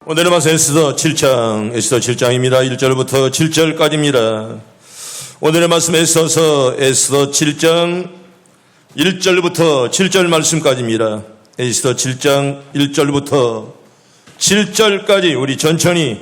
오늘의 말씀 에스더 7장입니다. 1절부터 7절까지입니다. 오늘의 말씀 에스더 7장 1절부터 7절 말씀까지입니다. 에스더 7장 1절부터 7절까지 우리 천천히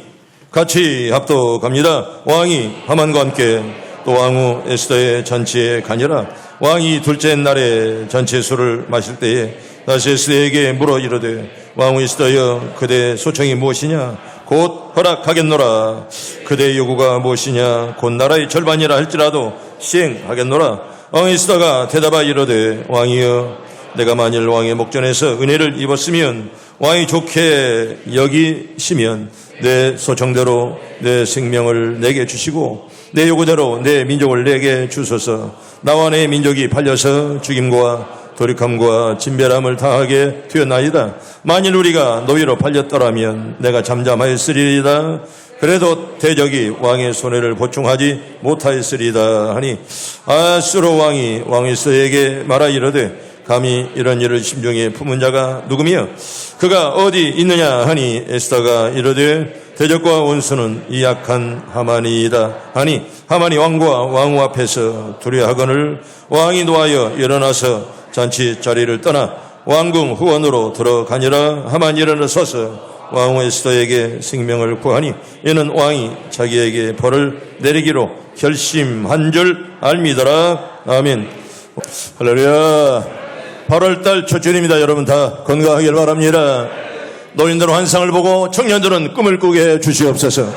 같이 합독합니다. 왕이 하만과 함께 또 왕후 에스더의 잔치에 가니라. 왕이 둘째 날에 잔치 술을 마실 때에 다시 에스더에게 물어 이르되 왕후 에스더여 그대의 소청이 무엇이냐 곧 허락하겠노라. 그대의 요구가 무엇이냐 곧 나라의 절반이라 할지라도 시행하겠노라. 왕후 에스더가 대답하여 이르되 왕이여 내가 만일 왕의 목전에서 은혜를 입었으면 왕이 좋게 여기시면 내 소청대로 내 생명을 내게 주시고 내 요구대로 내 민족을 내게 주소서. 나와 내 민족이 팔려서 죽임과 돌이킴과 진멸함을 당하게 되었나이다. 만일 우리가 노예로 팔렸더라면 내가 잠잠하였으리이다. 그래도 대적이 왕의 손해를 보충하지 못하였으리이다 하니 아수르 왕이 왕 에스더에게 말하 이르되 감히 이런 일을 심중에 품은 자가 누구며 그가 어디 있느냐 하니 에스더가 이르되 대적과 원수는 이 약한 하만이다 하니 하만이 왕과 왕후 앞에서 두려워하거늘 왕이 노하여 일어나서 잔치 자리를 떠나 왕궁 후원으로 들어가니라. 하만이 일어나서서 왕후 에스더에게 생명을 구하니 이는 왕이 자기에게 벌을 내리기로 결심한 줄 알미더라. 아멘. 할렐루야. 8월달 초절입니다. 여러분 다 건강하길 바랍니다. 노인들은 환상을 보고 청년들은 꿈을 꾸게 해 주시옵소서.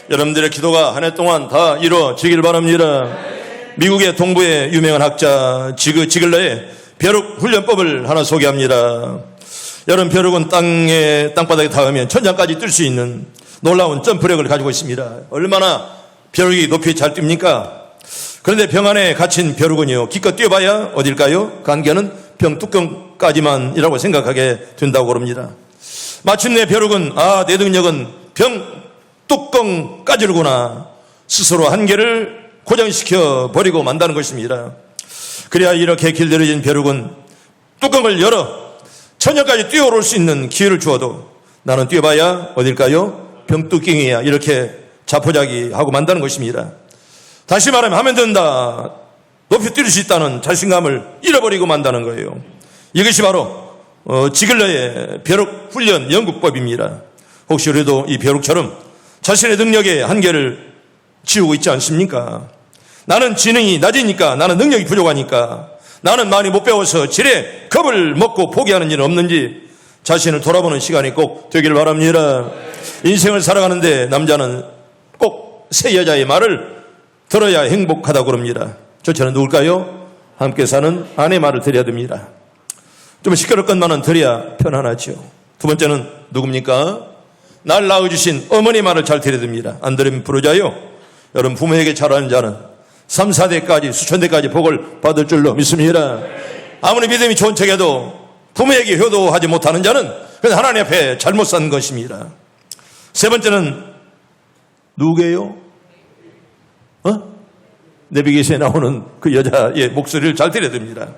여러분들의 기도가 한 해 동안 다 이루어지길 바랍니다. 미국의 동부의 유명한 학자 지글러의 벼룩 훈련법을 하나 소개합니다. 여러분 벼룩은 땅바닥에 닿으면 천장까지 뛸 수 있는 놀라운 점프력을 가지고 있습니다. 얼마나 벼룩이 높이 잘 뜁니까? 그런데 병 안에 갇힌 벼룩은요 기껏 뛰어봐야 어딜까요? 간격은 병뚜껑까지만이라고 생각하게 된다고 그럽니다. 마침내 벼룩은 내 능력은 병뚜껑까지로구나 스스로 한계를 고정시켜 버리고 만다는 것입니다. 그래야 이렇게 길들여진 벼룩은 뚜껑을 열어 천장까지 뛰어오를 수 있는 기회를 주어도 나는 뛰어봐야 어딜까요? 병뚜껑이야 이렇게 자포자기하고 만다는 것입니다. 다시 말하면 하면 된다 높이 뛸 수 있다는 자신감을 잃어버리고 만다는 거예요. 이것이 바로 지글러의 벼룩 훈련 연구법입니다. 혹시 우리도 이 벼룩처럼 자신의 능력의 한계를 지우고 있지 않습니까? 나는 지능이 낮으니까, 나는 능력이 부족하니까, 나는 많이 못 배워서 지레 겁을 먹고 포기하는 일은 없는지 자신을 돌아보는 시간이 꼭 되길 바랍니다. 인생을 살아가는데 남자는 꼭 새 여자의 말을 들어야 행복하다고 그럽니다. 저처럼 누굴까요? 함께 사는 아내 말을 들어야 됩니다. 좀 시끄럽건만은 들어야 편안하죠. 두 번째는 누굽니까? 날 낳아주신 어머니 말을 잘 들어야 됩니다. 안 들으면 부르자요. 여러분 부모에게 잘하는 자는 3, 4대까지 수천 대까지 복을 받을 줄로 믿습니다. 아무리 믿음이 좋은 척해도 부모에게 효도하지 못하는 자는 그냥 하나님 앞에 잘못 산 것입니다. 세 번째는 누구예요? 내비게이션에 나오는 그 여자의 목소리를 잘 들어야 됩니다.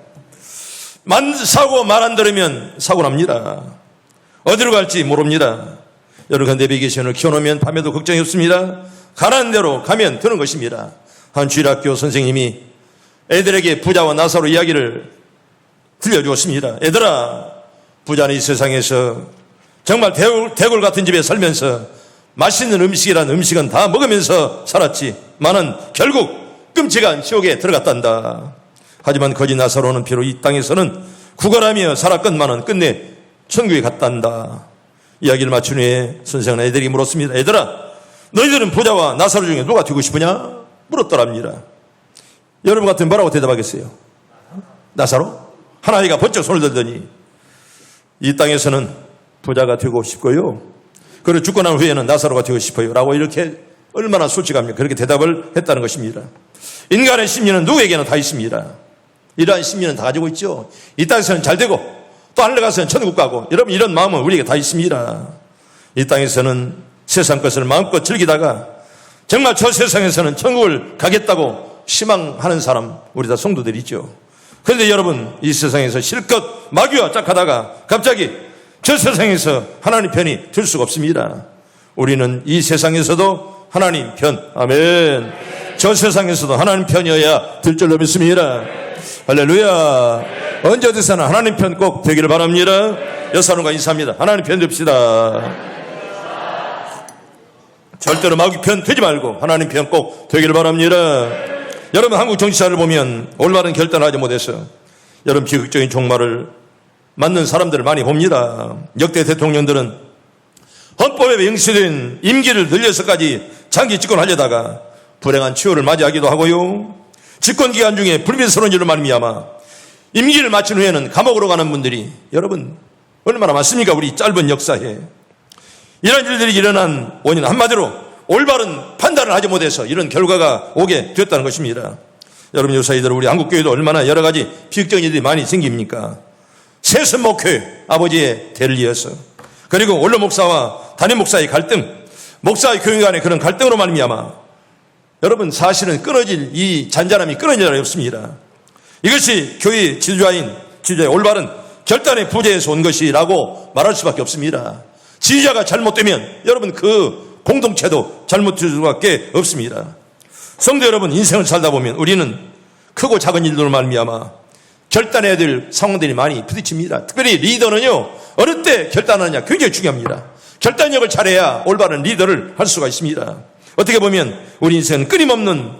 사고 말 안 들으면 사고 납니다. 어디로 갈지 모릅니다. 여러분 내비게이션을 켜놓으면 밤에도 걱정이 없습니다. 가라는 대로 가면 되는 것입니다. 한 주일학교 선생님이 애들에게 부자와 나사로 이야기를 들려주었습니다. 얘들아, 부자는 이 세상에서 정말 대골 같은 집에 살면서 맛있는 음식이란 음식은 다 먹으면서 살았지만은 결국 끔찍한 지옥에 들어갔단다. 하지만 거지 나사로는 비록 이 땅에서는 구걸하며 살았건만은 끝내 천국에 갔단다. 이야기를 마친 후에 선생은 애들이 물었습니다. 얘들아, 너희들은 부자와 나사로 중에 누가 되고 싶으냐? 물었더랍니다. 여러분 같으면 뭐라고 대답하겠어요? 나사로? 한 아이가 번쩍 손을 들더니 이 땅에서는 부자가 되고 싶고요. 그리고 죽고 난 후에는 나사로가 되고 싶어요. 라고 이렇게 얼마나 솔직합니까? 그렇게 대답을 했다는 것입니다. 인간의 심리는 누구에게나 다 있습니다. 이러한 심리는 다 가지고 있죠. 이 땅에서는 잘 되고 또 하늘 가서는 천국 가고 여러분 이런 마음은 우리에게 다 있습니다. 이 땅에서는 세상 것을 마음껏 즐기다가 정말 저 세상에서는 천국을 가겠다고 희망하는 사람 우리 다 성도들이죠. 그런데 여러분 이 세상에서 실컷 마귀와 짝하다가 갑자기 저 세상에서 하나님 편이 들 수가 없습니다. 우리는 이 세상에서도 하나님 편, 아멘. 저 세상에서도 하나님 편이어야 들 줄로 믿습니다. 할렐루야. 언제 어디서나 하나님 편 꼭 되기를 바랍니다. 여사님과 인사합니다. 하나님 편 됩시다. 절대로 마귀 편 되지 말고 하나님 편 꼭 되기를 바랍니다. 여러분, 한국 정치사를 보면 올바른 결단을 하지 못해서 여러분 비극적인 종말을 맞는 사람들을 많이 봅니다. 역대 대통령들은 헌법에 명시된 임기를 늘려서까지 장기 집권하려다가 불행한 추호를 맞이하기도 하고요. 집권기간 중에 불미스러운 일로 말미암아 임기를 마친 후에는 감옥으로 가는 분들이 여러분 얼마나 많습니까? 우리 짧은 역사에. 이런 일들이 일어난 원인 한마디로 올바른 판단을 하지 못해서 이런 결과가 오게 됐다는 것입니다. 여러분, 요사이들 우리 한국교회도 얼마나 여러 가지 비극적인 일들이 많이 생깁니까? 세선 목회 아버지의 대를 이어서, 그리고 원로 목사와 담임 목사의 갈등, 목사의 교회 간의 그런 갈등으로 말미암아 여러분 사실은 끊어질 이 잔잔함이 끊어질 날이 없습니다. 이것이 교회 지도자의 올바른 결단의 부재에서 온 것이라고 말할 수밖에 없습니다. 지휘자가 잘못되면 여러분 그 공동체도 잘못될 수밖에 없습니다. 성도 여러분, 인생을 살다 보면 우리는 크고 작은 일들로 말미암아 결단해야 될 상황들이 많이 부딪힙니다. 특별히 리더는요, 어느 때 결단하느냐 굉장히 중요합니다. 결단력을 잘해야 올바른 리더를 할 수가 있습니다. 어떻게 보면 우리 인생은 끊임없는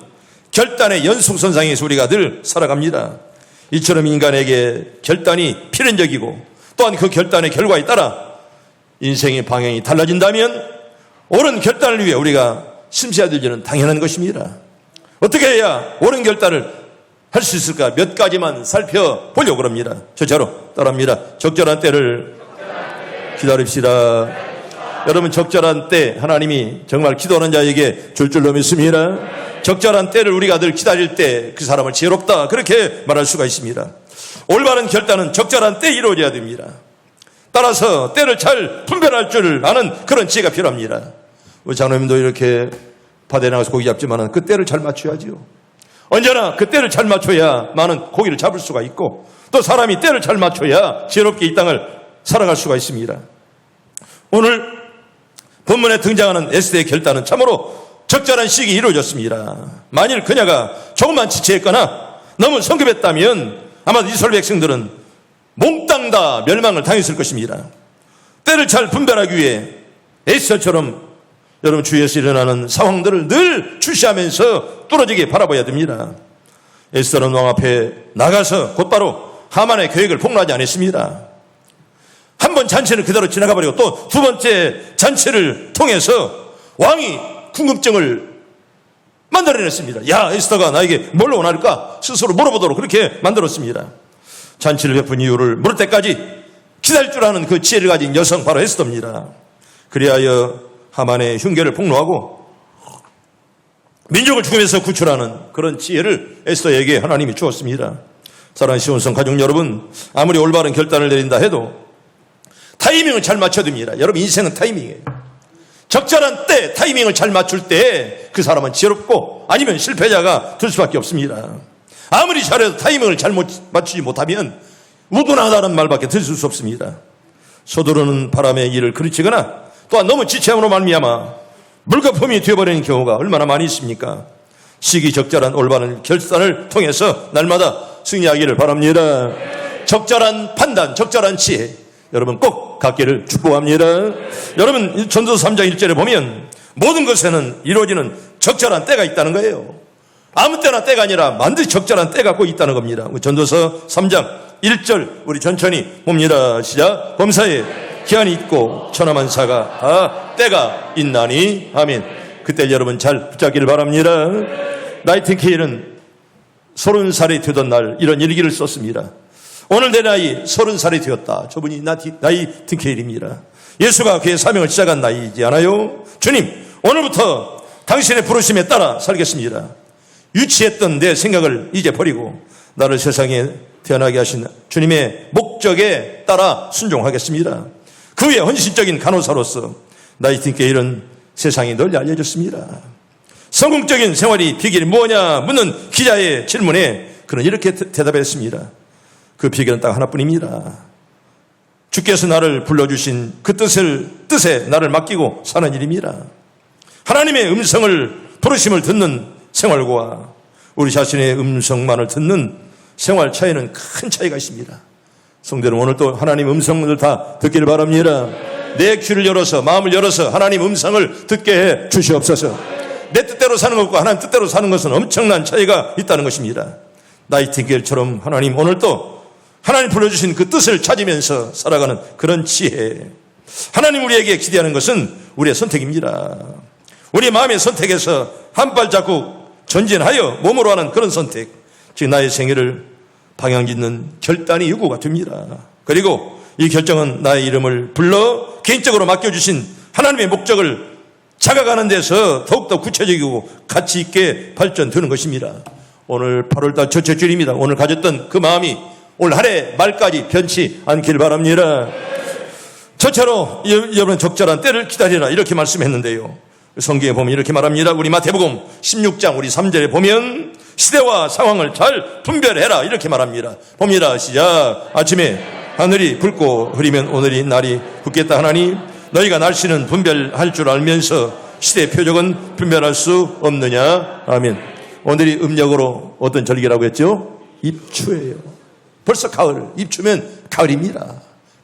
결단의 연속선상에서 우리가 늘 살아갑니다. 이처럼 인간에게 결단이 필연적이고 또한 그 결단의 결과에 따라 인생의 방향이 달라진다면 옳은 결단을 위해 우리가 심시해야 될 일은 당연한 것입니다. 어떻게 해야 옳은 결단을 할 수 있을까? 몇 가지만 살펴보려고 합니다. 저자로 따라합니다. 적절한 때를 기다립시다. 여러분, 적절한 때 하나님이 정말 기도하는 자에게 줄 줄로 믿습니다. 적절한 때를 우리가 늘 기다릴 때 그 사람을 지혜롭다 그렇게 말할 수가 있습니다. 올바른 결단은 적절한 때에 이루어져야 됩니다. 따라서 때를 잘 분별할 줄 아는 그런 지혜가 필요합니다. 우리 장로님도 이렇게 바다에 나가서 고기 잡지만 그 때를 잘 맞춰야지요. 언제나 그 때를 잘 맞춰야 많은 고기를 잡을 수가 있고 또 사람이 때를 잘 맞춰야 지혜롭게 이 땅을 살아갈 수가 있습니다. 오늘 본문에 등장하는 에스더의 결단은 참으로 적절한 시기에 이루어졌습니다. 만일 그녀가 조금만 지체했거나 너무 성급했다면 아마 이스라엘 백성들은 몽땅 다 멸망을 당했을 것입니다. 때를 잘 분별하기 위해 에스더처럼 여러분 주위에서 일어나는 상황들을 늘 주시하면서 뚫어지게 바라봐야 됩니다. 에스더는 왕 앞에 나가서 곧바로 하만의 계획을 폭로하지 않았습니다. 한 번 잔치는 그대로 지나가 버리고 또 두 번째 잔치를 통해서 왕이 궁금증을 만들어냈습니다. 야, 에스더가 나에게 뭘로 원할까? 스스로 물어보도록 그렇게 만들었습니다. 잔치를 베푼 이유를 물을 때까지 기다릴 줄 아는 그 지혜를 가진 여성 바로 에스더입니다. 그리하여 하만의 흉계를 폭로하고 민족을 죽음에서 구출하는 그런 지혜를 에스더에게 하나님이 주었습니다. 사랑하는 시온성 가족 여러분, 아무리 올바른 결단을 내린다 해도 타이밍을 잘 맞춰야 됩니다. 여러분, 인생은 타이밍이에요. 적절한 때 타이밍을 잘 맞출 때 그 사람은 지혜롭고 아니면 실패자가 될 수밖에 없습니다. 아무리 잘해도 타이밍을 잘못 맞추지 못하면 우둔하다는 말밖에 들을 수 없습니다. 서두르는 바람의 일을 그르치거나 또한 너무 지체함으로 말미암아 물거품이 되어버리는 경우가 얼마나 많이 있습니까? 시기적절한 올바른 결단을 통해서 날마다 승리하기를 바랍니다. 적절한 판단, 적절한 지혜 여러분 꼭 갖기를 축복합니다. 여러분, 전도서 3장 1절에 보면 모든 것에는 이루어지는 적절한 때가 있다는 거예요. 아무 때나 때가 아니라 반드시 적절한 때가 꼭 있다는 겁니다. 전도서 3장 1절 우리 천천히 봅니다. 시작. 범사에 기한이 있고 천하만사가 다 때가 있나니 아멘. 그때 여러분 잘 붙잡기를 바랍니다. 나이팅케일은 30살이 되던 날 이런 일기를 썼습니다. 오늘 내 나이 30살이 되었다. 저분이 나이팅케일입니다. 예수가 그의 사명을 시작한 나이지 않아요? 주님, 오늘부터 당신의 부르심에 따라 살겠습니다. 유치했던 내 생각을 이제 버리고 나를 세상에 태어나게 하신 주님의 목적에 따라 순종하겠습니다. 그 위에 헌신적인 간호사로서 나이팅게일은 세상에 널리 알려졌습니다. 성공적인 생활이 비결이 뭐냐 묻는 기자의 질문에 그는 이렇게 대답했습니다. 그 비결은 딱 하나뿐입니다. 주께서 나를 불러주신 그 뜻에 나를 맡기고 사는 일입니다. 하나님의 음성을, 부르심을 듣는 생활과 우리 자신의 음성만을 듣는 생활 차이는 큰 차이가 있습니다. 성도 여러분, 오늘 또 하나님 음성을 다 듣기를 바랍니다. 내 귀를 열어서, 마음을 열어서 하나님 음성을 듣게 해 주시옵소서. 내 뜻대로 사는 것과 하나님 뜻대로 사는 것은 엄청난 차이가 있다는 것입니다. 나이팅게일처럼 하나님 오늘 또 하나님 불러주신 그 뜻을 찾으면서 살아가는 그런 지혜. 하나님 우리에게 기대하는 것은 우리의 선택입니다. 우리 마음의 선택에서 한 발자국 전진하여 몸으로 하는 그런 선택, 즉 나의 생애를 방향짓는 결단이 요구가 됩니다. 그리고 이 결정은 나의 이름을 불러 개인적으로 맡겨주신 하나님의 목적을 작아가는 데서 더욱더 구체적이고 가치 있게 발전되는 것입니다. 오늘 8월달 첫째 주일입니다. 오늘 가졌던 그 마음이 올 한 해 말까지 변치 않길 바랍니다. 첫째로 여러분 적절한 때를 기다리라 이렇게 말씀했는데요. 성경에 보면 이렇게 말합니다. 우리 마태복음 16장 우리 3절에 보면 시대와 상황을 잘 분별해라 이렇게 말합니다. 봅니다. 시작. 아침에 하늘이 붉고 흐리면 오늘이 날이 붓겠다 하나니 너희가 날씨는 분별할 줄 알면서 시대의 표적은 분별할 수 없느냐. 아멘. 오늘이 음력으로 어떤 절기라고 했죠? 입추예요. 벌써 가을. 입추면 가을입니다.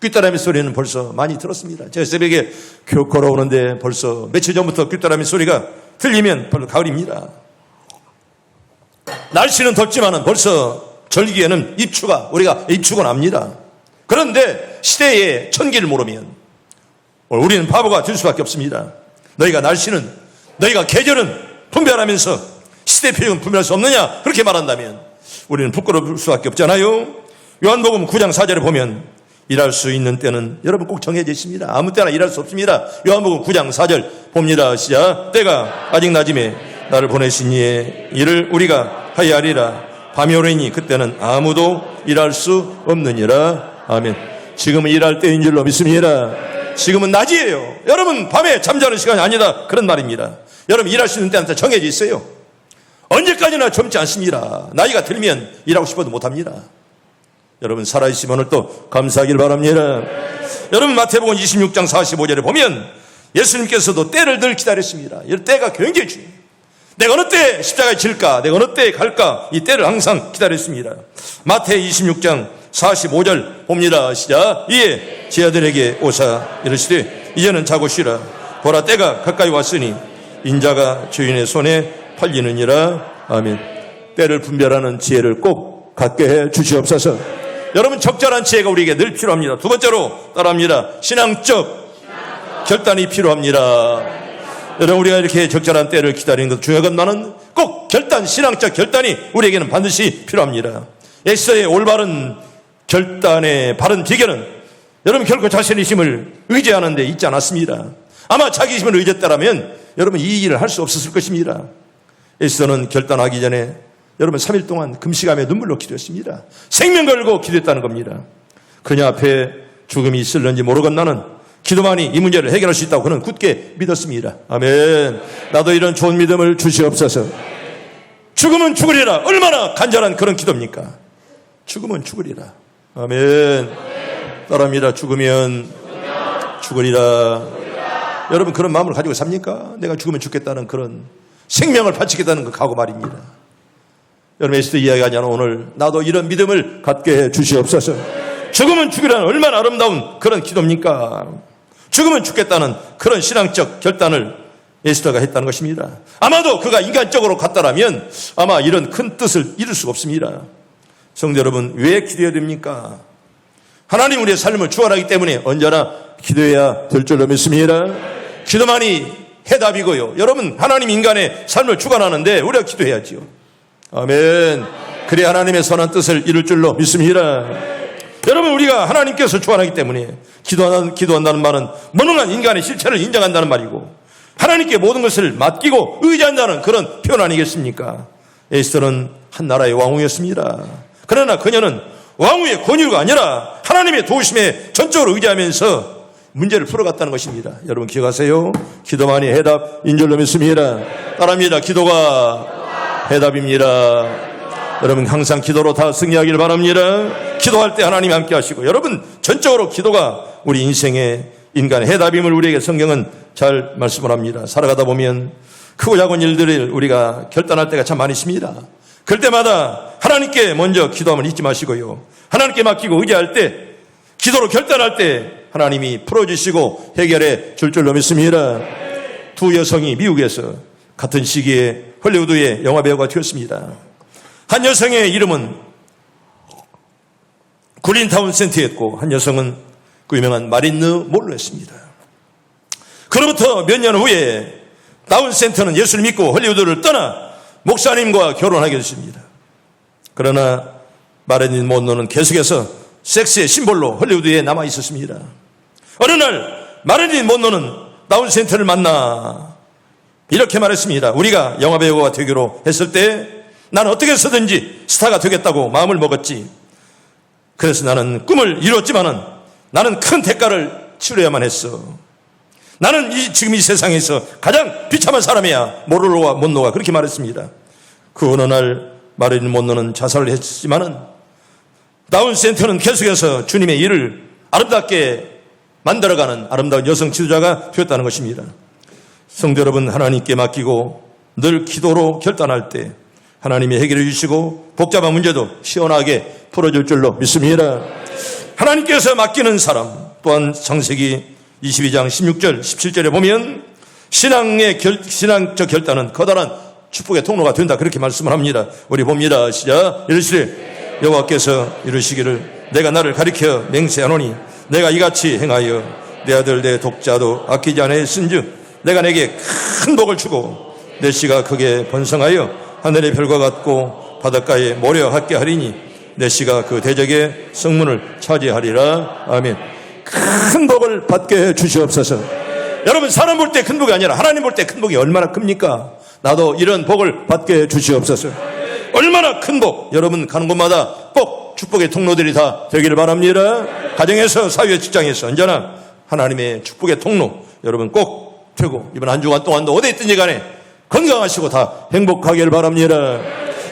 귓다라미 소리는 벌써 많이 들었습니다. 제가 새벽에 교회 걸어오는데 벌써 며칠 전부터 귓다라미 소리가 들리면 벌써 가을입니다. 날씨는 덥지만은 벌써 절기에는 우리가 입추가 납니다. 그런데 시대의 천기를 모르면 우리는 바보가 될 수밖에 없습니다. 너희가 계절은 분별하면서 시대 표적은 분별할 수 없느냐 그렇게 말한다면 우리는 부끄러울 수밖에 없잖아요. 요한복음 9장 4절에 보면 일할 수 있는 때는 여러분 꼭 정해져 있습니다. 아무 때나 일할 수 없습니다. 요한복음 9장 4절 봅니다. 시작. 때가 아직 낮음에 나를 보내신 이의 일을 우리가 하여하리라. 밤이 오르니 그때는 아무도 일할 수 없느니라. 아멘. 지금은 일할 때인 줄로 믿습니다. 지금은 낮이에요. 여러분 밤에 잠자는 시간이 아니다 그런 말입니다. 여러분 일할 수 있는 때한테 정해져 있어요. 언제까지나 젊지 않습니다. 나이가 들면 일하고 싶어도 못합니다. 여러분 살아있으면 오늘 또 감사하길 바랍니다. 여러분 마태복음 26장 45절에 보면 예수님께서도 때를 늘 기다렸습니다. 이 때가 굉장히 중요해요. 내가 어느 때 십자가에 질까, 내가 어느 때에 갈까, 이 때를 항상 기다렸습니다. 마태 26장 45절 봅니다. 시작. 이에 제 아들에게 오사 이르시되 이제는 자고 쉬라. 보라 때가 가까이 왔으니 인자가 주인의 손에 팔리느니라. 아멘. 때를 분별하는 지혜를 꼭 갖게 해 주시옵소서. 여러분 적절한 지혜가 우리에게 늘 필요합니다. 두 번째로 따라합니다. 신앙적 결단이 필요합니다. 여러분 우리가 이렇게 적절한 때를 기다리는 것 중요하건만은 꼭 신앙적 결단이 우리에게는 반드시 필요합니다. 에스더의 올바른 결단의 바른 비결은 여러분 결코 자신의 힘을 의지하는 데 있지 않았습니다. 아마 자기 힘을 의지했다면 여러분 이 일을 할 수 없었을 것입니다. 에스더는 결단하기 전에 여러분 3일 동안 금식하며 눈물로 기도했습니다. 생명 걸고 기도했다는 겁니다. 그녀 앞에 죽음이 있을는지 모르건나는 기도만이 이 문제를 해결할 수 있다고 그는 굳게 믿었습니다. 아멘. 나도 이런 좋은 믿음을 주시옵소서. 죽으면 죽으리라. 얼마나 간절한 그런 기도입니까? 죽으면 죽으리라. 아멘. 따라합니다. 죽으면 죽으리라. 여러분 그런 마음을 가지고 삽니까? 내가 죽으면 죽겠다는 그런 생명을 바치겠다는 그 각오 말입니다. 여러분 에스더 이야기하냐면 오늘 나도 이런 믿음을 갖게 해 주시옵소서. 죽으면 죽으라는 얼마나 아름다운 그런 기도입니까? 죽으면 죽겠다는 그런 신앙적 결단을 에스더가 했다는 것입니다. 아마도 그가 인간적으로 갔다라면 아마 이런 큰 뜻을 이룰 수가 없습니다. 성도 여러분 왜 기도해야 됩니까? 하나님 우리의 삶을 주관하기 때문에 언제나 기도해야 될 줄로 믿습니다. 기도만이 해답이고요. 여러분 하나님 인간의 삶을 주관하는데 우리가 기도해야지요. 아멘. 그래야 하나님의 선한 뜻을 이룰 줄로 믿습니다. 여러분 우리가 하나님께서 주관하기 때문에 기도한다는 말은 무능한 인간의 실체를 인정한다는 말이고 하나님께 모든 것을 맡기고 의지한다는 그런 표현 아니겠습니까? 에스더는 한 나라의 왕후였습니다. 그러나 그녀는 왕후의 권유가 아니라 하나님의 도우심에 전적으로 의지하면서 문제를 풀어갔다는 것입니다. 여러분 기억하세요. 기도만이 해답인 줄로 믿습니다. 따라합니다. 기도가 해답입니다. 여러분 항상 기도로 다 승리하길 바랍니다. 기도할 때 하나님이 함께 하시고 여러분 전적으로 기도가 우리 인생의 인간의 해답임을 우리에게 성경은 잘 말씀을 합니다. 살아가다 보면 크고 작은 일들을 우리가 결단할 때가 참 많이 있습니다. 그럴 때마다 하나님께 먼저 기도함을 잊지 마시고요. 하나님께 맡기고 의지할 때, 기도로 결단할 때 하나님이 풀어주시고 해결해 줄 줄로 믿습니다. 두 여성이 미국에서 같은 시기에 헐리우드의 영화배우가 되었습니다. 한 여성의 이름은 굴린 타운센트였고 한 여성은 그 유명한 마린느 몰로였습니다. 그로부터 몇 년 후에 타운센트는 예수를 믿고 헐리우드를 떠나 목사님과 결혼하게 됐습니다. 그러나 마릴린 monroe는 계속해서 섹스의 심볼로 헐리우드에 남아 있었습니다. 어느 날 마릴린 monroe는 타운센트를 만나 이렇게 말했습니다. 우리가 영화배우가 되기로 했을 때 나는 어떻게 해서든지 스타가 되겠다고 마음을 먹었지. 그래서 나는 꿈을 이뤘지만은 나는 큰 대가를 치러야만 했어. 나는 지금 이 세상에서 가장 비참한 사람이야. monroe가 그렇게 말했습니다. 그 어느 날 마릴린 monroe는 자살을 했지만은 타운센트는 계속해서 주님의 일을 아름답게 만들어가는 아름다운 여성 지도자가 되었다는 것입니다. 성도 여러분, 하나님께 맡기고 늘 기도로 결단할 때 하나님이 해결해 주시고 복잡한 문제도 시원하게 풀어줄 줄로 믿습니다. 하나님께서 맡기는 사람, 또한 창세기 22장 16절 17절에 보면 신앙적 결단은 커다란 축복의 통로가 된다, 그렇게 말씀을 합니다. 우리 봅니다. 시작. 이르시되 여호와께서 이르시기를 내가 나를 가리켜 맹세하노니 내가 이같이 행하여 내 아들 내 독자도 아끼지 아니하였은즉 내가 내게 큰 복을 주고 내 씨가 크게 번성하여 하늘의 별과 같고 바닷가에 모려 같게 하리니 내 씨가 그 대적의 성문을 차지하리라. 아멘. 큰 복을 받게 해 주시옵소서. 여러분, 사람 볼 때 큰 복이 아니라 하나님 볼 때 큰 복이 얼마나 큽니까? 나도 이런 복을 받게 해 주시옵소서. 얼마나 큰 복. 여러분 가는 곳마다 꼭 축복의 통로들이 다 되기를 바랍니다. 가정에서, 사회, 직장에서 언제나 하나님의 축복의 통로 여러분 꼭 되고 이번 한 주간 동안도 어디에 있든지 간에 건강하시고 다 행복하기를 바랍니다.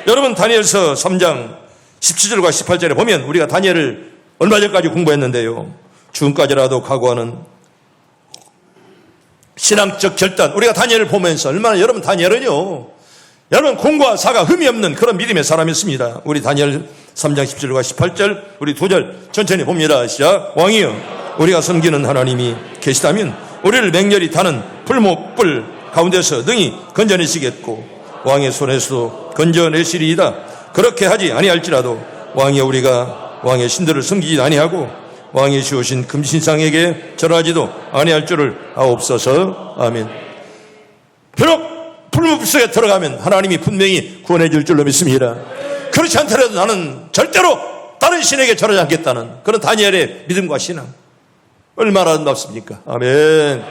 여러분 다니엘서 3장 17절과 18절에 보면 우리가 다니엘을 얼마 전까지 공부했는데요. 죽음까지라도 각오하는 신앙적 결단. 우리가 다니엘을 보면서 얼마나, 여러분 다니엘은요, 여러분 공과 사가 흠이 없는 그런 믿음의 사람이었습니다. 우리 다니엘 3장 10절과 18절 우리 두 절 천천히 봅니다. 시작. 왕이여, 우리가 섬기는 하나님이 계시다면 우리를 맹렬히 타는 풀목불 가운데서 능히 건져내시겠고 왕의 손에서도 건져내시리이다. 그렇게 하지 아니할지라도 왕이여, 우리가 왕의 신들을 섬기지 아니하고 왕이 지으신 금신상에게 절하지도 아니할 줄을 아옵소서. 아멘. 비록 풀무불 속에 들어가면 하나님이 분명히 구원해 줄 줄로 믿습니다. 그렇지 않더라도 나는 절대로 다른 신에게 절하지 않겠다는 그런 다니엘의 믿음과 신앙, 얼마나 아름답습니까? 아멘.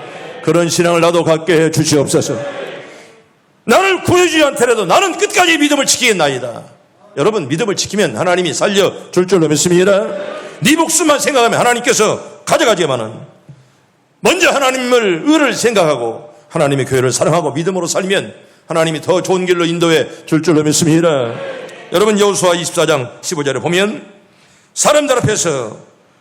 그런 신앙을 나도 갖게 해 주시옵소서. 나를 구해주지 않더라도 나는 끝까지 믿음을 지키겠나이다. 여러분, 믿음을 지키면 하나님이 살려줄 줄로 믿습니다. 네 목숨만 생각하면 하나님께서 가져가지만은 먼저 하나님을 의를 생각하고 하나님의 교회를 사랑하고 믿음으로 살면 하나님이 더 좋은 길로 인도해 줄 줄로 믿습니다. 여러분, 여호수아 24장 15절에 보면 사람들 앞에서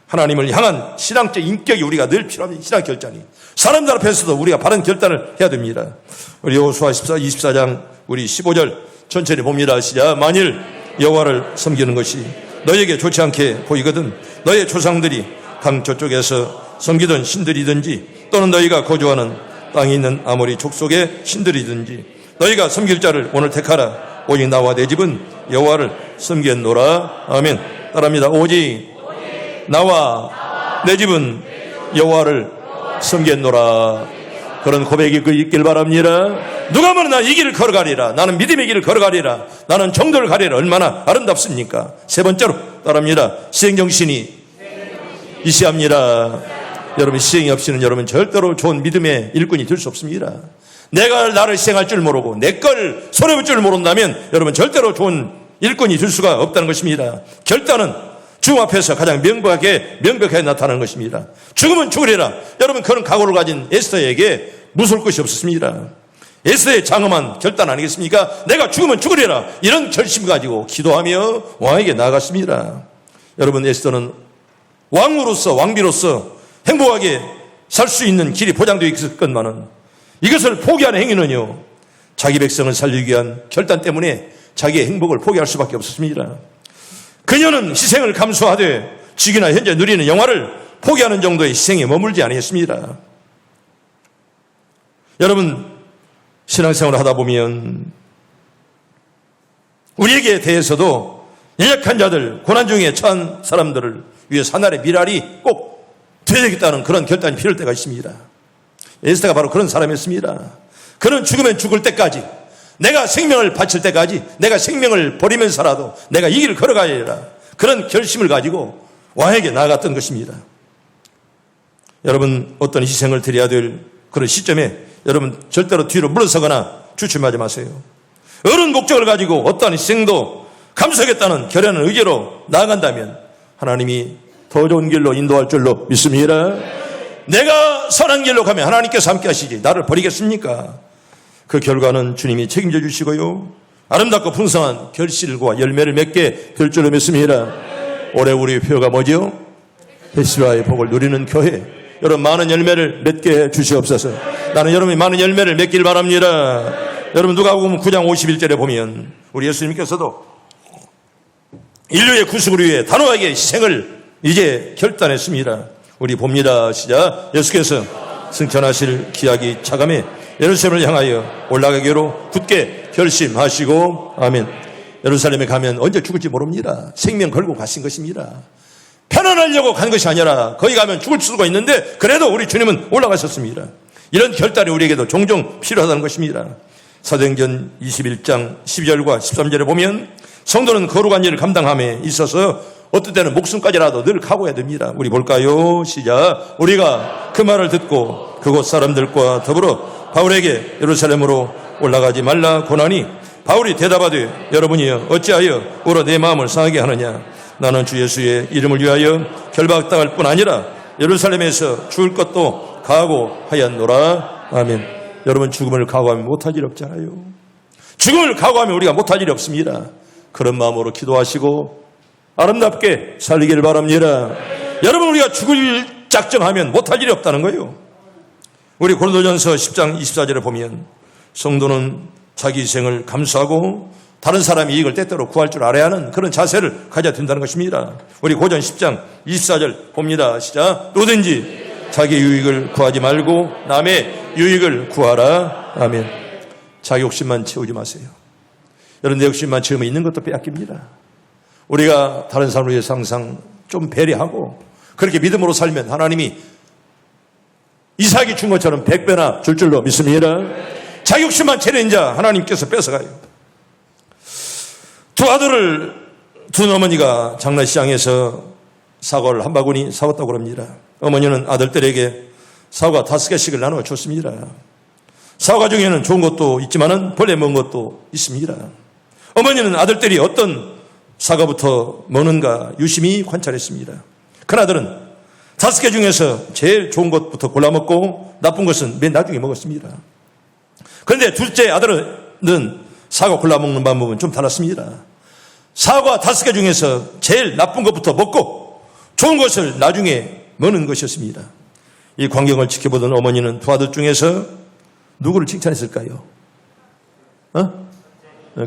하나님을 향한 신앙적 인격이 우리가 늘 필요합니다. 신앙 결단이. 사람들 앞에서도 우리가 바른 결단을 해야 됩니다. 우리 여호수아 24장 우리 15절 천천히 봅니다. 시작. 만일 여호와를 섬기는 것이 너에게 좋지 않게 보이거든 너의 조상들이 강 저쪽에서 섬기던 신들이든지 또는 너희가 거주하는 땅에 있는 아모리 족속의 신들이든지 너희가 섬길 자를 오늘 택하라. 오직 나와 내 집은 여호와를 섬겼노라. 아멘. 따라합니다. 오직 나와 내 집은 여호와를 섬겼노라. 그런 고백이 있길 바랍니다. 누가 뭐나 이 길을 걸어가리라. 나는 믿음의 길을 걸어가리라. 나는 정도를 가리라. 얼마나 아름답습니까? 세 번째로 따라합니다. 시행정신이 이시합니다. 여러분, 시행이 없이는 여러분 절대로 좋은 믿음의 일꾼이 될 수 없습니다. 내가 나를 시행할 줄 모르고 내 걸 손해볼 줄 모른다면 여러분 절대로 좋은 일꾼이 될 수가 없다는 것입니다. 결단은 죽음 앞에서 가장 명백하게 나타나는 것입니다. 죽으면 죽으리라. 여러분, 그런 각오를 가진 에스더에게 무서울 것이 없었습니다. 에스더의 장엄한 결단 아니겠습니까? 내가 죽으면 죽으리라. 이런 결심 가지고 기도하며 왕에게 나아갔습니다. 여러분, 에스더는 왕으로서 왕비로서 행복하게 살 수 있는 길이 보장되어 있을 것만은 이것을 포기하는 행위는요, 자기 백성을 살리기 위한 결단 때문에 자기의 행복을 포기할 수밖에 없었습니다. 그녀는 희생을 감수하되 지금이나 현재 누리는 영화를 포기하는 정도의 희생에 머물지 아니했습니다. 여러분, 신앙생활을 하다 보면 우리에게 대해서도 연약한 자들, 고난 중에 처한 사람들을 위해서 하나님의 미랄이 꼭 되겠다는 그런 결단이 필요할 때가 있습니다. 에스더가 바로 그런 사람이었습니다. 그는 죽으면 죽을 때까지, 내가 생명을 바칠 때까지, 내가 생명을 버리면서라도 내가 이 길을 걸어가야 해라, 그런 결심을 가지고 왕에게 나아갔던 것입니다. 여러분, 어떤 희생을 드려야 될 그런 시점에 여러분 절대로 뒤로 물러서거나 주춤하지 마세요. 어른 목적을 가지고 어떠한 희생도 감수하겠다는 결연한 의지로 나아간다면 하나님이 더 좋은 길로 인도할 줄로 믿습니다. 내가 선한 길로 가면 하나님께서 함께 하시지 나를 버리겠습니까? 그 결과는 주님이 책임져 주시고요, 아름답고 풍성한 결실과 열매를 맺게 될 줄로 믿습니다. 올해 우리의 표가 뭐지요? 메시아의 복을 누리는 교회. 여러분, 많은 열매를 맺게 해 주시옵소서. 나는 여러분이 많은 열매를 맺길 바랍니다. 여러분, 누가복음 9장 51절에 보면 우리 예수님께서도 인류의 구속을 위해 단호하게 희생을 이제 결단했습니다. 우리 봅니다. 시작. 예수께서 승천하실 기약이 차감해 예루살렘을 향하여 올라가기로 굳게 결심하시고, 아멘. 예루살렘에 가면 언제 죽을지 모릅니다. 생명 걸고 가신 것입니다. 편안하려고 간 것이 아니라 거기 가면 죽을 수가 있는데 그래도 우리 주님은 올라가셨습니다. 이런 결단이 우리에게도 종종 필요하다는 것입니다. 사도행전 21장 12절과 13절에 보면 성도는 거룩한 일을 감당함에 있어서 어떨 때는 목숨까지라도 늘 각오해야 됩니다. 우리 볼까요? 시작. 우리가 그 말을 듣고 그곳 사람들과 더불어 바울에게 예루살렘으로 올라가지 말라 고나니, 바울이 대답하되 여러분이여 어찌하여 울어 내 마음을 상하게 하느냐. 나는 주 예수의 이름을 위하여 결박당할 뿐 아니라 예루살렘에서 죽을 것도 각오하였노라. 아멘. 여러분, 죽음을 각오하면 못할 일 없잖아요. 죽음을 각오하면 우리가 못할 일이 없습니다. 그런 마음으로 기도하시고 아름답게 살리기를 바랍니다. 여러분, 우리가 죽을 작정하면 못할 일이 없다는 거예요. 우리 고린도전서 10장 24절에 보면 성도는 자기 희생을 감수하고 다른 사람의 이익을 때때로 구할 줄 알아야 하는 그런 자세를 가져야 된다는 것입니다. 우리 고전 10장 24절 봅니다. 시작. 누구든지 자기 유익을 구하지 말고 남의 유익을 구하라. 아멘. 자기 욕심만 채우지 마세요. 여러분, 내 욕심만 채우면 있는 것도 빼앗깁니다. 우리가 다른 사람을 위해서 항상 좀 배려하고 그렇게 믿음으로 살면 하나님이 이삭이 준 것처럼 100배나 줄 줄로 믿습니다. 자기 욕심만 채는 자 하나님께서 뺏어가요. 두 어머니가 장례식장에서 사과를 한 바구니 사왔다고 합니다. 어머니는 아들들에게 사과 5개씩을 나눠 줬습니다. 사과 중에는 좋은 것도 있지만은 벌레 먹은 것도 있습니다. 어머니는 아들들이 어떤 사과부터 먹는가 유심히 관찰했습니다. 큰아들은 5개 중에서 제일 좋은 것부터 골라 먹고 나쁜 것은 맨 나중에 먹었습니다. 그런데 둘째 아들은 사과 골라 먹는 방법은 좀 달랐습니다. 사과 5개 중에서 제일 나쁜 것부터 먹고 좋은 것을 나중에 먹는 것이었습니다. 이 광경을 지켜보던 어머니는 두 아들 중에서 누구를 칭찬했을까요?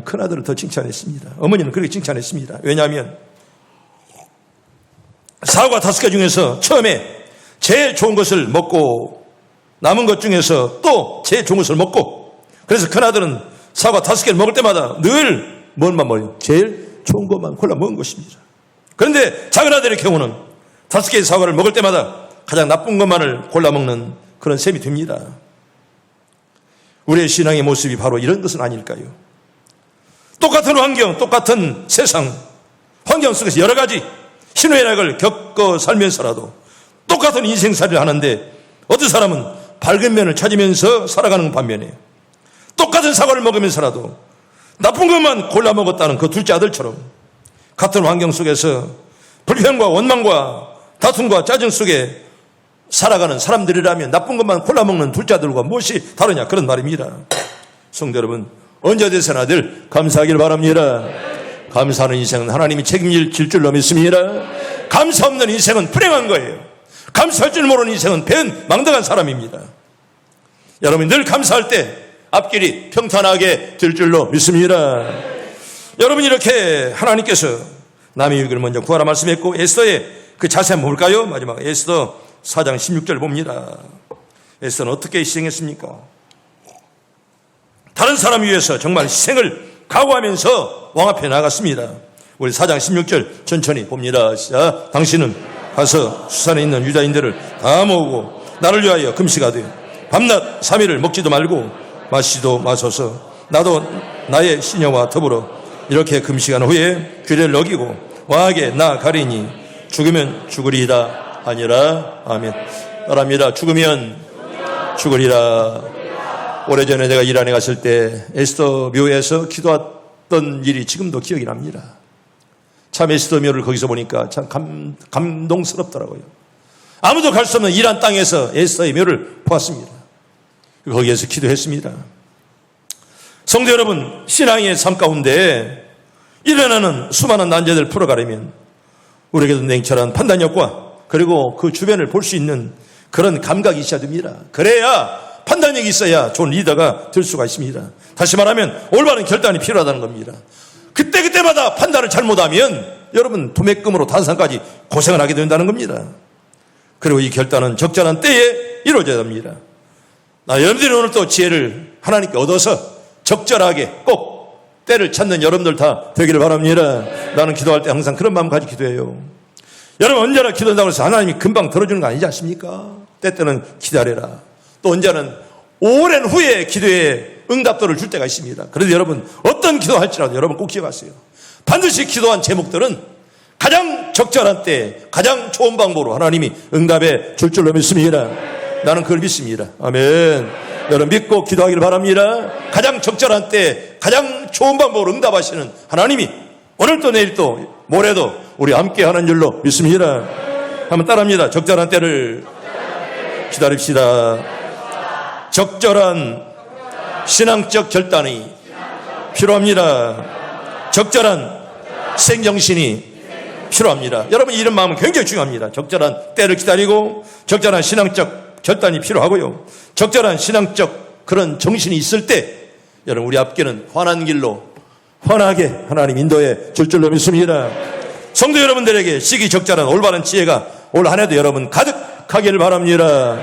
큰아들을 더 칭찬했습니다. 어머니는 그렇게 칭찬했습니다. 왜냐하면 사과 5개 중에서 처음에 제일 좋은 것을 먹고 남은 것 중에서 또 제일 좋은 것을 먹고, 그래서 큰아들은 사과 5개를 먹을 때마다 늘 뭔만 먹어요? 제일 좋은 것만 골라 먹은 것입니다. 그런데 작은 아들의 경우는 5개의 사과를 먹을 때마다 가장 나쁜 것만을 골라 먹는 그런 셈이 됩니다. 우리의 신앙의 모습이 바로 이런 것은 아닐까요? 똑같은 환경, 똑같은 세상, 환경 속에서 여러 가지 희노애락을 겪어 살면서라도 똑같은 인생살이를 하는데 어떤 사람은 밝은 면을 찾으면서 살아가는 반면에 똑같은 사과를 먹으면서라도 나쁜 것만 골라 먹었다는 그 둘째 아들처럼 같은 환경 속에서 불평과 원망과 다툼과 짜증 속에 살아가는 사람들이라면 나쁜 것만 골라 먹는 둘째 아들과 무엇이 다르냐, 그런 말입니다. 성도 여러분, 언제 어디서나 늘 감사하길 바랍니다. 감사하는 인생은 하나님이 책임질 줄로 믿습니다. 감사 없는 인생은 불행한 거예요. 감사할 줄 모르는 인생은 배은 망당한 사람입니다. 여러분 늘 감사할 때 앞길이 평탄하게 될 줄로 믿습니다. 여러분 이렇게 하나님께서 남의 유익을 먼저 구하라 말씀했고 에스더의 그 자세 한번 볼까요? 마지막 에스더 4장 16절 봅니다. 에스더는 어떻게 희생했습니까? 다른 사람 위해서 정말 희생을 각오하면서 왕 앞에 나갔습니다. 우리 4장 16절 천천히 봅니다. 자, 당신은 가서 수산에 있는 유다인들을 다 모으고 나를 위하여 금식하되 밤낮 3일을 먹지도 말고 마시지도 마소서. 나도 나의 시녀와 더불어 이렇게 금식한 후에 규례를 어기고 왕에게 나아가리니 죽으면 죽으리이다 아니라. 아멘. 말합니다. 죽으면 죽으리라. 오래전에 내가 이란에 갔을 때 에스더 묘에서 기도했던 일이 지금도 기억이 납니다. 참 에스더 묘를 거기서 보니까 참 감동스럽더라고요. 아무도 갈 수 없는 이란 땅에서 에스더의 묘를 보았습니다. 거기에서 기도했습니다. 성도 여러분, 신앙의 삶 가운데 일어나는 수많은 난제들을 풀어가려면 우리에게도 냉철한 판단력과 그리고 그 주변을 볼 수 있는 그런 감각이 있어야 됩니다. 그래야 판단력이 있어야 좋은 리더가 될 수가 있습니다. 다시 말하면 올바른 결단이 필요하다는 겁니다. 그때마다 판단을 잘못하면 여러분 도매금으로 단상까지 고생을 하게 된다는 겁니다. 그리고 이 결단은 적절한 때에 이루어져야 합니다. 여러분들이 오늘 또 지혜를 하나님께 얻어서 적절하게 꼭 때를 찾는 여러분들 다 되기를 바랍니다. 나는 기도할 때 항상 그런 마음 가지고 기도해요. 여러분 언제나 기도한다고 해서 하나님이 금방 들어주는 거 아니지 않습니까? 때때는 기다려라. 또 언제는 오랜 후에 기도에 응답들을 줄 때가 있습니다. 그래도 여러분 어떤 기도할지라도 여러분 꼭 기억하세요. 반드시 기도한 제목들은 가장 적절한 때 가장 좋은 방법으로 하나님이 응답해 줄 줄로 믿습니다. 나는 그걸 믿습니다. 아멘. 여러분 믿고 기도하기를 바랍니다. 가장 적절한 때 가장 좋은 방법으로 응답하시는 하나님이 오늘도 내일도 모레도 우리 함께 하는 줄로 믿습니다. 한번 따라합니다. 적절한 때를 기다립시다. 적절한 신앙적 결단이 필요합니다. 적절한 생정신이 필요합니다. 여러분 이런 마음은 굉장히 중요합니다. 적절한 때를 기다리고 적절한 신앙적 결단이 필요하고요. 적절한 신앙적 그런 정신이 있을 때 여러분 우리 앞길은 환한 길로 환하게 하나님 인도해 줄 줄로 믿습니다. 성도 여러분들에게 시기적절한 올바른 지혜가 올 한 해도 여러분 가득하기를 바랍니다.